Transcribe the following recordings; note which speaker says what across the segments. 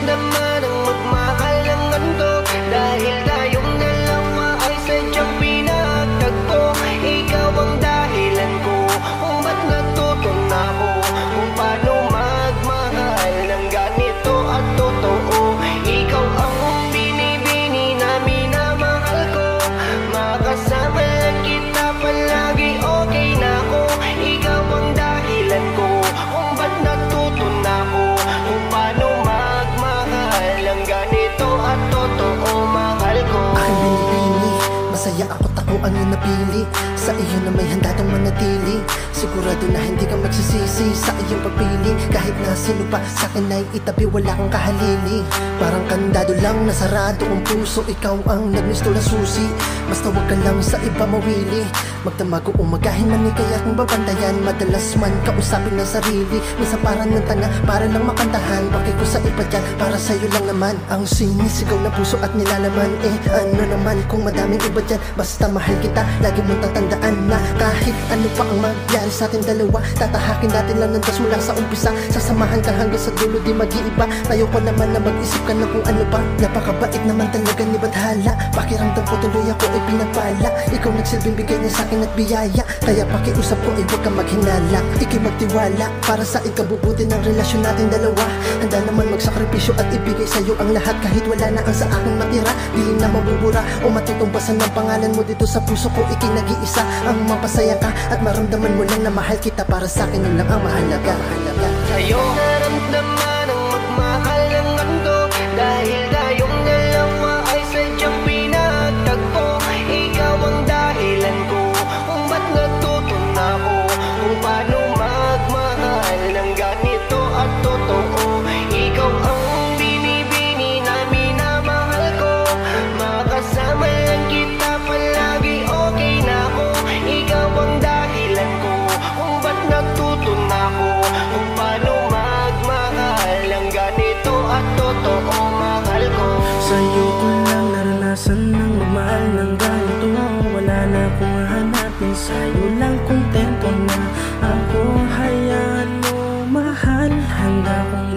Speaker 1: naramdaman ang magmahal ng handog. Dahil tayong dalawa ay sadyang pinagtagpo. Ikaw ang dahilan ko kung ba't natuto na ako kung paano magmahal ng ganito at totoo. Ikaw ang binibini na minamahal ko. Makasama lang kita palagi, okay na ako. Ikaw ang dahilan ko kung ba't natuto na ako kung paano magmahal ng ganito at totoo. Mahal ko.
Speaker 2: Aking binibini, masaya ako't ako ang iyong napili. Sa iyo na may handa tong manatili. Sigurado na hindi ka magsisisi sa iyong pagpili. Kahit na sino pa sa akin ay itabi, wala kang kahalili. Parang kandado lang, nasarado kong puso. Ikaw ang nagmisto na susi. Basta wag ka lang sa iba mawili. Magdamag o umagahin man ni kaya kung babantayan. Madalas man kausapin ng sarili. Minsan parang ng tanga, para lang makantahan. Bakit ko sa iba dyan, para sa'yo lang naman. Ang sinisigaw na puso at nilalaman. Ano naman kung madaming iba dyan. Basta mahal kita, lagi mong tatandaan na kahit ano pa ang magyari sa ating dalawa, tatahakin natin lang ng dos mula sa umpisa. Sasamahan ka hanggang sa dulo, di mag-iiba. Ayoko naman na mag-isip ka na kung ano pa. Napakabait naman talaga ni Badhala. Pakiramdam ko tuloy ako ay pinagpala. Ikaw nagsilbing bigay niya sa akin at biyaya. Kaya pakiusap ko ay huwag kang maghinala. Ika'y magtiwala para sa ikabubuti ng relasyon natin dalawa. Handa naman magsakripisyo at ibigay sa'yo ang lahat. Kahit wala na ang sa akin matira, di na mabubura o matutumbasan ng pangalan mo dito sa puso ko. Ikinag-iisa ang mapasaya ka at maramdaman mo lang na mahal kita. Para sa akin yun lang ang mahalaga.
Speaker 1: Sa'yo naramdaman ang magmahal ng handog. Dahil tayong dalawa ay sadyang pinagtagpo. Ikaw ang dahilan ko kung ba't natuto na ako kung paano magmahal ng ganito at totoo. Ikaw ang binibini na minamahal ko. Makasama lang kita palagi, okay na ako. Ikaw ang dahilan ko kung ba't natuto na ako kung paano magmahal ng ganito at totoo. Mahal ko.
Speaker 3: Sa'yo ko lang naranasan ng magmahal ng ganito. Wala na akong hanapin, sa'yo lang kontento na ako. Hayaan mo mahal, handa kong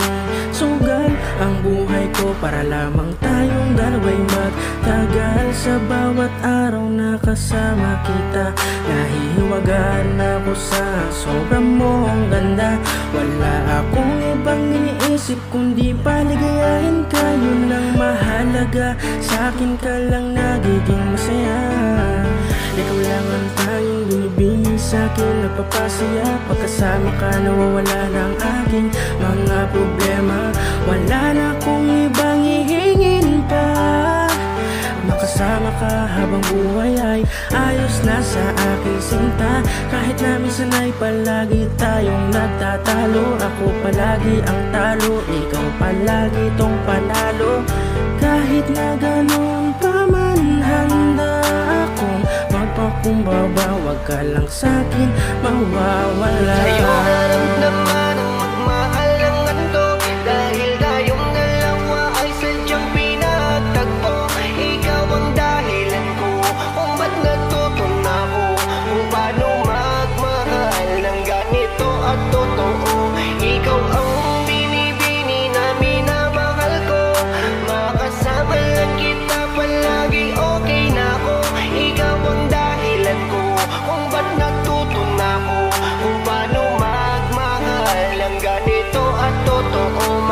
Speaker 3: isugal ang buhay ko para lamang tayong dalawa'y magtagal. Sa bawat araw na kasama kita, nahihiwagaan ako sa sobrang mong ganda. Wala akong ibang iniisip kundi paligayahin ka. Yun ang mahalaga, sa'kin ka lang nagiging masaya. Ikaw lang ang tanging binibini sa'kin, nagpapasaya. Pagkasama ka nawawala ng aking mga problema. Wala na akong ibang hihingin pa. Makasama ka habang buhay ay ayos na sa aking sinta. Kahit na minsan ay palagi tayong nagtatalo. Ako palagi ang talo, ikaw palagi tong panalo. Kahit na ganun pa man, handa akong magpakumbaba. Wag ka lang sa'kin mawawala.
Speaker 1: Sa'yo naramdaman ang magmahal ng handog. Dahil tayong dalawa ay sadyang pinagtagpo. Ikaw ang dahilan ko kung ba't natuto na ako kung paano magmahal ng ganito at totoo. Ikaw ang binibini na minamahal ko. Makasama lang kita palagi, okay na ako. Ikaw ang dahilan ko kung ba't natuto na ako kung paano magmahal ng ganito at totoo.